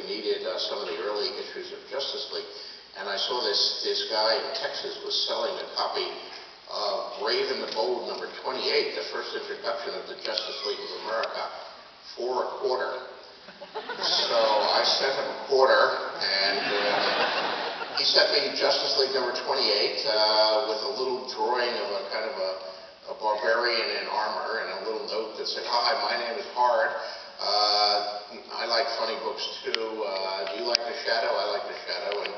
needed some of the early issues of Justice League, and I saw this guy in Texas was selling a copy of Brave and the Bold number 28, the first introduction of the Justice League of America, for a quarter. So I sent him a quarter, and he sent me Justice League number 28 with a little drawing of a kind of a barbarian in armor and a little note that said, "Hi, my name is Hard. I like funny books too. Do you like The Shadow? I like The Shadow." And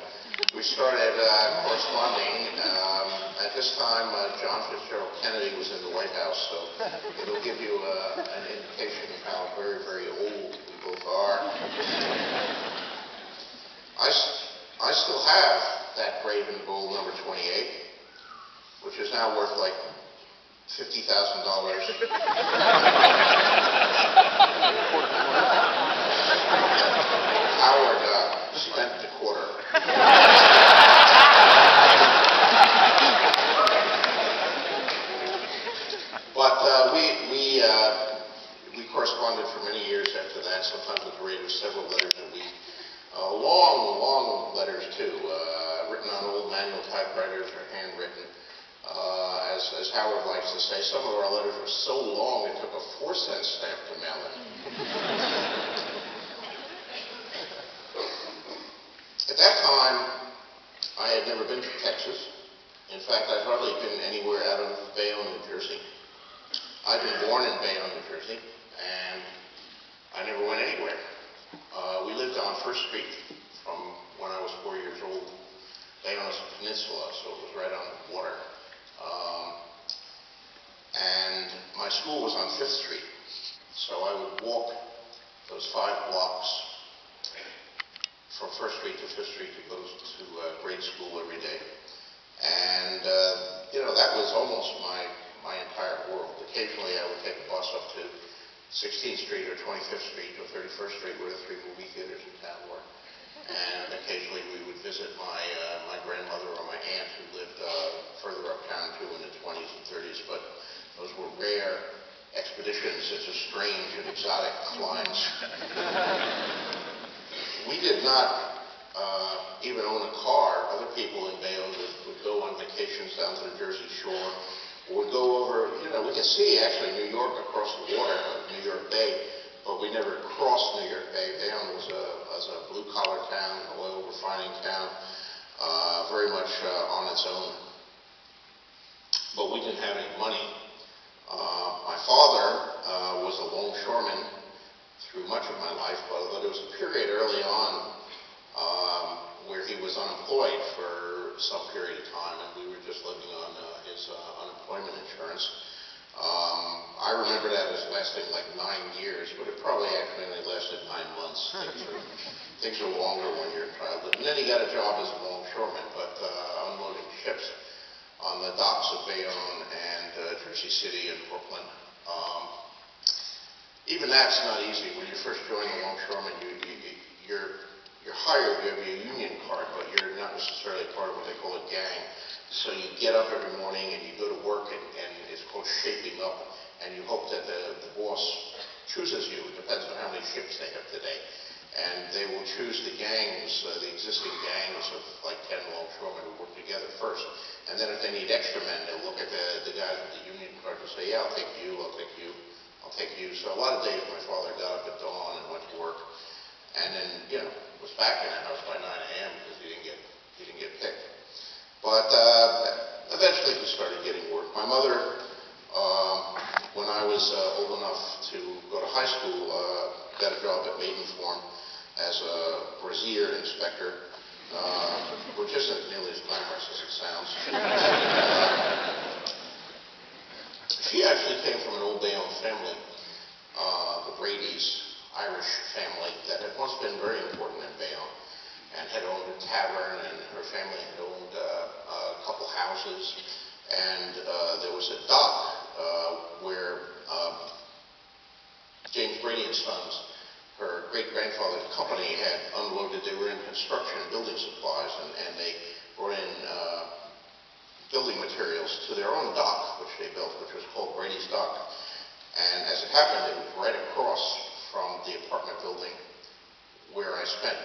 we started corresponding. At this time, John Fitzgerald Kennedy was in the White House, so it'll give you an indication of how very, very old we both are. I still have that Brave and Bold number 28, which is now worth like $50,000. Howard spent the quarter. But we corresponded for many years after that, sometimes with Bradys, several letters a week. Long letters too, written on old manual typewriters or handwritten. As Howard likes to say, some of our letters were so long it took a 4-cent stamp to mail it. At that time, I had never been to Texas. In fact, I'd hardly been anywhere out of Bayonne, New Jersey. I'd been born in Bayonne, New Jersey, and I never went anywhere. We lived on First Street from when I was 4 years old. Bayonne is a peninsula, so it was right on the water. And my school was on 5th Street, so I would walk those 5 blocks from 1st Street to 5th Street to go to grade school every day. And, that was almost my entire world. Occasionally I would take a bus up to 16th Street or 25th Street or 31st Street, where the 3 movie theaters in town were. And occasionally we would visit my grandmother or my aunt who lived further uptown too in the 20s and 30s, but those were rare expeditions into strange and exotic climes. We did not even own a car. Other people in Bayonne would go on vacations down to the Jersey Shore, or would go over, we could see actually New York across the water, New York Bay, but we never crossed New York Bay. Bayonne was a blue-collar town, an oil refining town, very much on its own. But we didn't have any money. My father was a longshoreman through much of my life, but there was a period early on where he was unemployed for some period of time, and we were just living on his unemployment insurance. I remember that as lasting like 9 years, but it probably actually only lasted 9 months. Things are longer when you're a child. And then he got a job as a longshoreman, but unloading ships on the docks of Bayonne and Jersey City and Brooklyn. Even that's not easy. When you first join the longshoreman, you're hired, you have your union card, but you're not necessarily part of what they call a gang. So you get up every morning and you go to work, and it's called shaping up, and you hope that the boss chooses you. It depends on how many ships they have today. And they will choose the gangs, the existing gangs of like 10 longshoremen who work together first. And then if they need extra men, they'll look at the guys with the union card and say, yeah, I'll take you, I'll take you, I'll take you. So a lot of days my father got up at dawn and went to work, and then, was back in the house by 9 a.m. because he didn't get picked. But eventually he started getting work. My mother, when I was old enough to go to high school, got a job at Maidenform as a brassiere inspector, which isn't nearly as glamorous as it sounds. She actually came from an old Bayonne family, the Bradys, Irish family that had once been very important in Bayonne and had owned a tavern, and her family had owned a couple houses, and there was a dock where James Brady and Sons, her great-grandfather's company, had unloaded. They were in construction and building supplies, and they brought in building materials to their own dock, which they built, which was called Brady's Dock. And as it happened, it was right across from the apartment building where I spent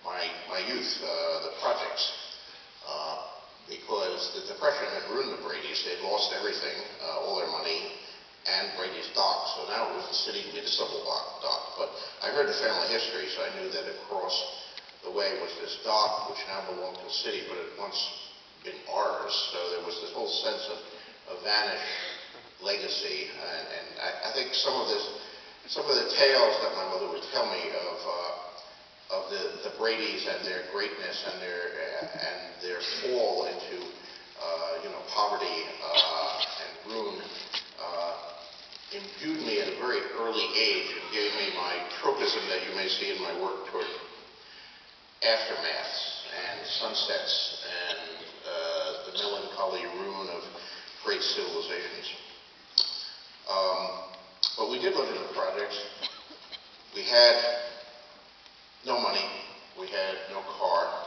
my youth, the projects, because the Depression had ruined the Bradys. They'd lost everything, all their money, and Brady's dock. So now it was the city municipal dock. But I heard the family history, so I knew that across the way was this dock, which now belonged to the city, but it once been ours. So there was this whole sense of vanished legacy, and I think some of the tales that my mother would tell me of the Bradys and their greatness and their fall into poverty and ruin imbued me at a very early age and gave me my tropism that you may see in my work toward aftermaths and sunsets and the melancholy ruin of great civilizations. But we did look into the projects. We had no money. We had no car.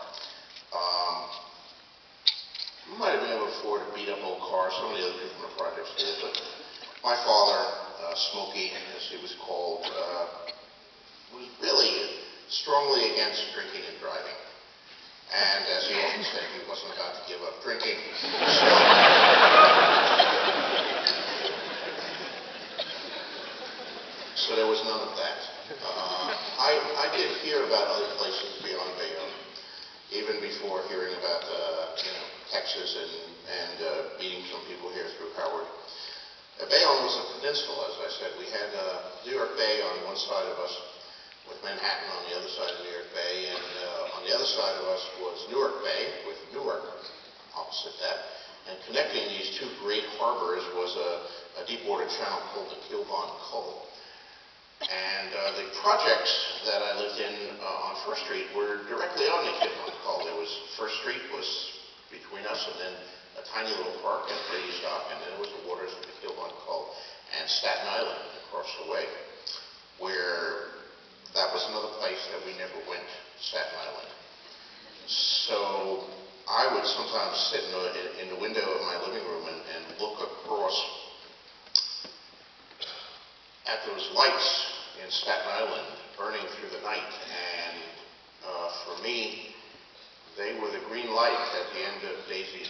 We might have been able to afford a beat-up old car. Some of the other people in the projects did, but my father, Smokey, as he was called, was really strongly against drinking and driving. And as he often said, he wasn't about to give up drinking. So there was none of that. I did hear about other places beyond Bayonne, even before hearing about Texas and meeting some people here through Howard. Bayonne was a peninsula, as I said. We had New York Bay on one side of us, with Manhattan on the other side of New York Bay, and on the other side of us was Newark Bay, with Newark opposite that. And connecting these two great harbors was a deep water channel called the Kilbon Cove. And the projects that I lived in on First Street were directly on the Kilbon Cove. There was First Street was between us, and then a tiny little park and Brady's dock, and then it was the waters of the Kilbon Cove and Staten Island across the way, where that was another place that we never went, Staten Island. So I would sometimes sit in the window of my living room and look across at those lights in Staten Island burning through the night. And for me, they were the green light at the end of Daisy's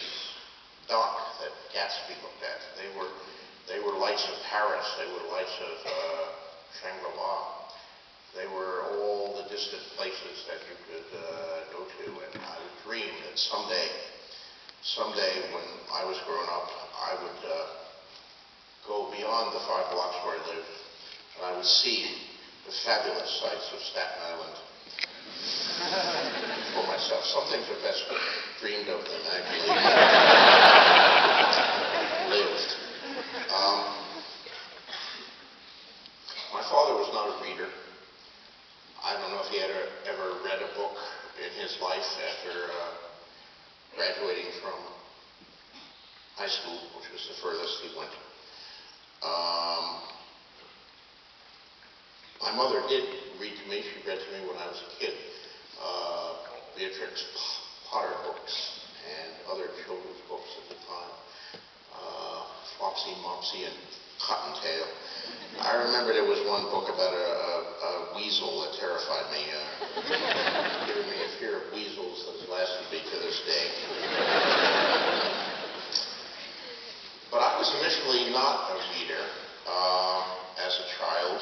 dock that Gatsby looked at. They were lights of Paris. They were lights of Shangri-La. They were all the distant places that you could go to, and I would dream that someday when I was growing up, I would go beyond the 5 blocks where I lived, and I would see the fabulous sights of Staten Island for myself. Some things are best dreamed of than actually lived. My father was not a reader. I don't know if he had ever read a book in his life after graduating from high school, which was the furthest he went. My mother did read to me. She read to me when I was a kid. Beatrix Potter books and other children's books at the time. Flopsy, Mopsy, and Cottontail. I remember there was one book about a weasel that terrified me, giving me a fear of weasels that has lasted me to this day. But I was initially not a reader as a child.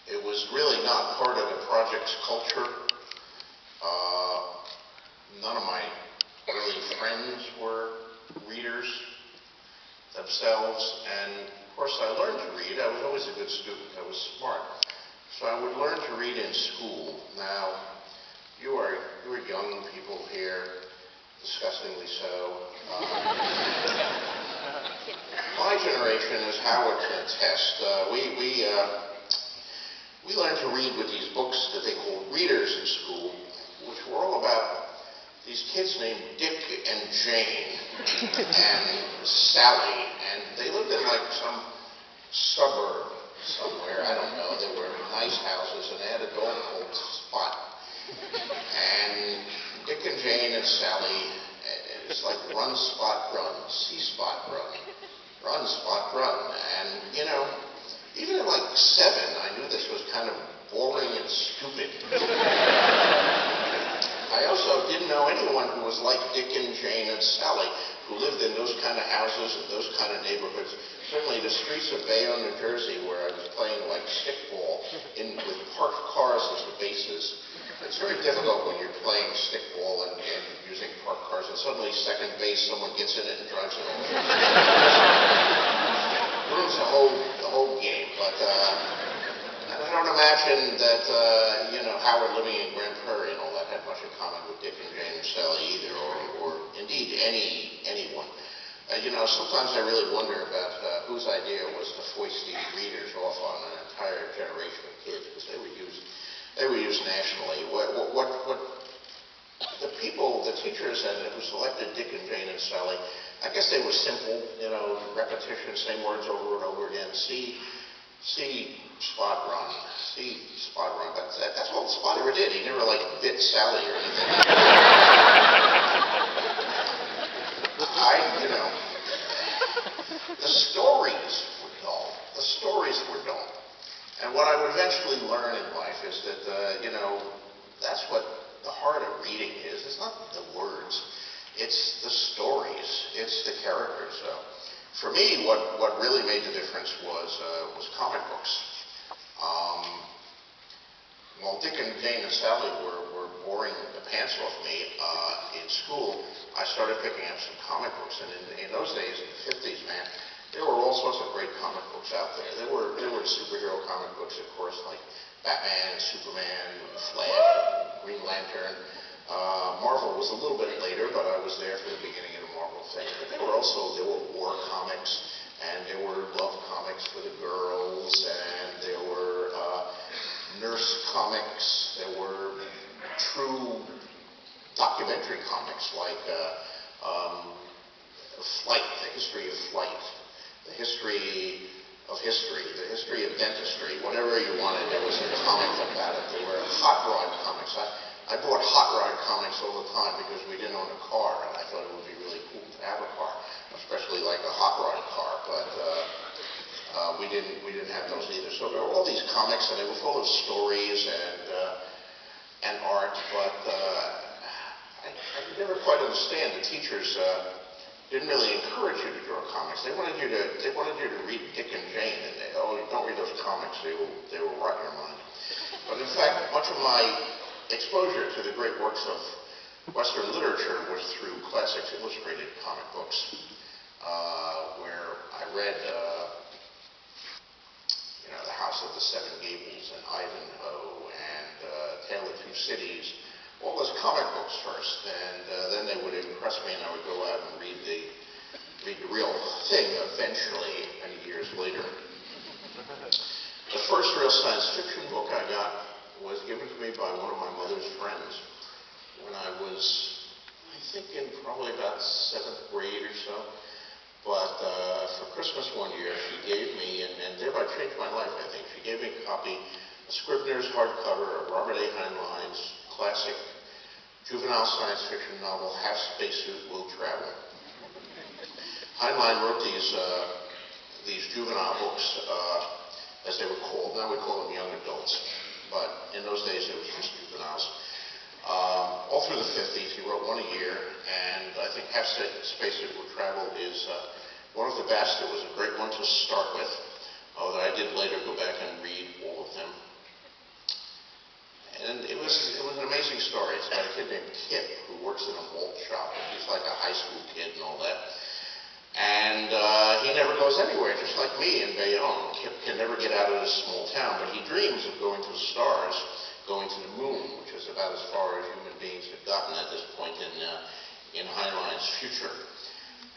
It was really not part of the project's culture. None of my early friends were readers themselves, and of course I learned to read. I was always a good student. I was smart. So I would learn to read in school. Now, you are young people here, disgustingly so. My generation, as Howard can attest, we learned to read with these books that they called readers in school, which were all about these kids named Dick and Jane and Sally, and they lived in like some suburb somewhere, I don't know. They were nice houses, and they had a dog called Spot. And Dick and Jane and Sally, it's like run, Spot, run, see Spot, run, Spot, run. And, even at like 7, I knew this was kind of boring and stupid. I also didn't know anyone who was like Dick and Jane and Sally, who lived in those kind of houses and those kind of neighborhoods. Certainly the streets of Bayonne, New Jersey, where I was playing like stickball with parked cars as the bases. It's very difficult when you're playing stickball and using parked cars, and suddenly second base, someone gets in it and drives it off. Ruins the whole game. But I don't imagine that Howard living in Grand Prairie and all that had much in common with Dick and Jane and Sally either, or indeed anyone. Sometimes I really wonder about whose idea was to foist these readers off on an entire generation of kids, because they were used nationally. What the teachers who selected Dick and Jane and Sally, I guess they were simple, repetition, same words over and over again. See, spot, run. See, spot, run. That's all Spot ever did. He never bit Sally or anything. The stories were dull. The stories were dull. And what I would eventually learn in life is that, that's what the heart of reading is. It's not the words. It's the stories. It's the characters. For me, what really made the difference was comic books. While Dick and Jane and Sally were boring the pants off me in school, I started picking up some comic books. And in those days, in the 50s, man, there were all sorts of great comic books out there. There were superhero comic books, of course, like Batman, Superman, Flash, Green Lantern. Marvel was a little bit later, but I was there for the beginning of the Marvel thing. But there were war comics, and there were love comics for the girls, and there were nurse comics. There were true documentary comics like Flight, the history of flight, the history of history, the history of dentistry, whatever you wanted, there was a comic about it. There were hot rod comics. I bought hot rod comics all the time because we didn't own a car, and I thought it would be really cool to have a car, especially like a hot rod car, but we didn't have those either. So there were all these comics, and they were full of stories and art, but I could never quite understand. The teachers didn't really encourage you to draw comics. They wanted you to read Dick and Jane, and don't read those comics. They will rot your mind. But in fact, much of my exposure to the great works of Western literature was through Classics Illustrated comic books, where I read, The House of the Seven Gables and Ivanhoe and Tale of Two Cities. All those comic books first, and then they would impress me, and I would go out and read the real thing eventually, many years later. The first real science fiction book I got was given to me by one of my mother's friends when I was, I think, in probably about 7th grade or so. But for Christmas one year, she gave me, and thereby changed my life, I think, she gave me a copy, a Scribner's hardcover of Robert A. Heinlein's classic juvenile science fiction novel, Half Spacesuit Will Travel. Heinlein wrote these juvenile books, as they were called. Now we call them young adults, but in those days it was just juveniles. All through the 50s, he wrote one a year, and I think Half Spacesuit Will Travel is one of the best. It was a great one to start with, although I did later go back and read all of them. And it was an amazing story. It's about a kid named Kip who works in a malt shop, and he's like a high school kid and all that. And he never goes anywhere, just like me in Bayonne. Kip can never get out of this small town, but he dreams of going to the stars, going to the moon, which is about as far as human beings have gotten at this point in Heinlein's future.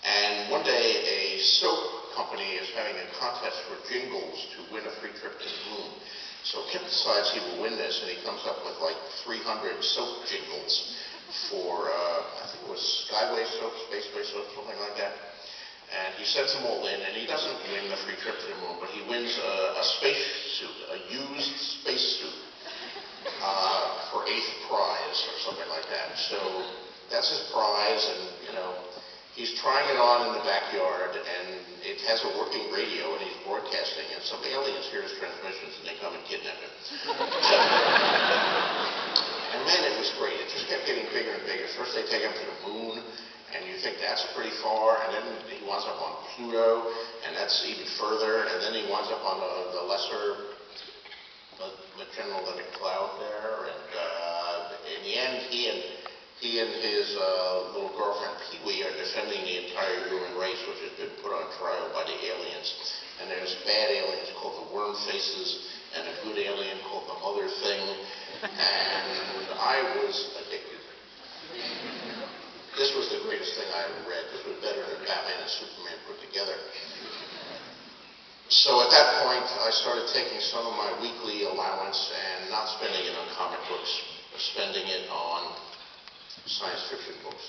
And one day, a soap company is having a contest for jingles to win a free trip to the moon. So Kip decides he will win this, and he comes up with like 300 soap jingles for, I think it was Skyway soap, Spaceway soap, something like that. And he sends them all in, and he doesn't win the free trip to the moon, but he wins a space suit, a used space suit, for 8th prize or something like that. So that's his prize, and he he's trying it on in the backyard, and it has a working radio, and he's broadcasting, and some aliens hear his transmissions, and they come and kidnap him. And then it was great. It just kept getting bigger and bigger. First they take him to the moon, and you think that's pretty far, and then he winds up on Pluto, and that's even further, and then he winds up on the lesser General Cloud there, and in the end, he and his little girlfriend Pee-wee are defending the entire human race, which has been put on trial by the aliens. And there's bad aliens called the worm faces, and a good alien called the mother thing, and I was addicted. This was the greatest thing I ever read. This was better than Batman and Superman put together. So at that point, I started taking some of my weekly allowance and not spending it on comic books, spending it on science fiction books.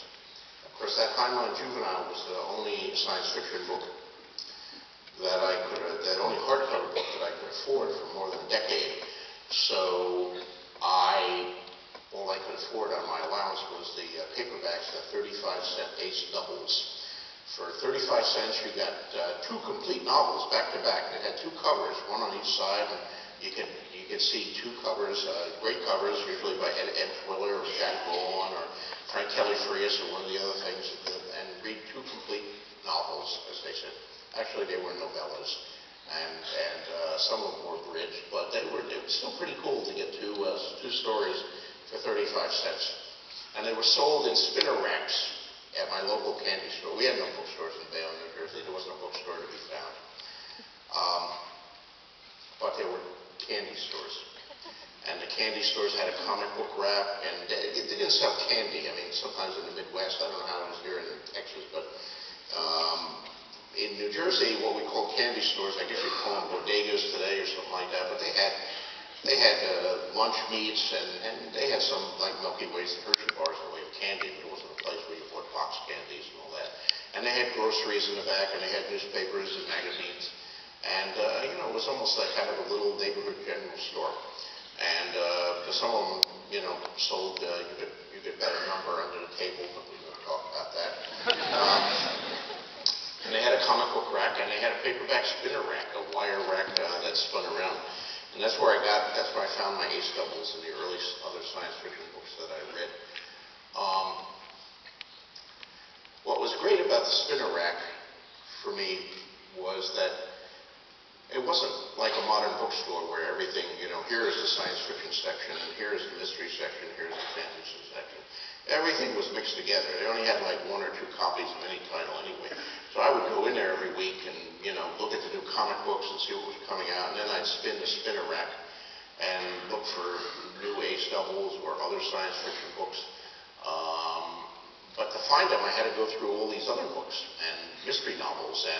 Of course, that Heinlein Juvenile was the only science fiction book that only hardcover book that I could afford for more than a decade. So all I could afford on my allowance was the paperbacks, the 35-cent ace doubles. For 35 cents, you got two complete novels back to back. They had two covers, one on each side, and you could see two covers, great covers, usually by Ed Twiller or Jack Vaughan or Frank Kelly Frias or one of the other things, and read two complete novels, as they said. Actually, they were novellas, and some of them were abridged, but it was still pretty cool to get two stories for 35 cents. And they were sold in spinner racks at my local candy store. We had no bookstores in Bayonne, New Jersey. There wasn't a bookstore to be found. But there were candy stores. And the candy stores had a comic book rack, and it didn't sell candy. I mean, sometimes in the Midwest, I don't know how it is here in Texas, but in New Jersey, what we call candy stores, I guess you'd call them bodegas today or something like that, but they had lunch meats, and they had some, like Milky Ways and Hershey bars in the way of candy, but it wasn't a place where you bought box candies and all that. And they had groceries in the back, and they had newspapers and magazines. And, it was almost like kind of a little neighborhood general store. And some of them, sold, you could bet a number under the table, but we won't talk about that. And they had a comic book rack, and they had a paperback spinner rack, a wire rack that spun around. And that's where I found my ace doubles and the early other science fiction books that I read. What was great about the spinner rack for me was that it wasn't like a modern bookstore where everything, here is the science fiction section, and here is the mystery section, here's the fantasy section. Everything was mixed together. They only had like one or two copies of any title anyway. So I would go in there every week and, look at the new comic books and see what was coming out, and then I'd spin the spinner rack and look for new ace doubles or other science fiction books. But to find them, I had to go through all these other books and mystery novels and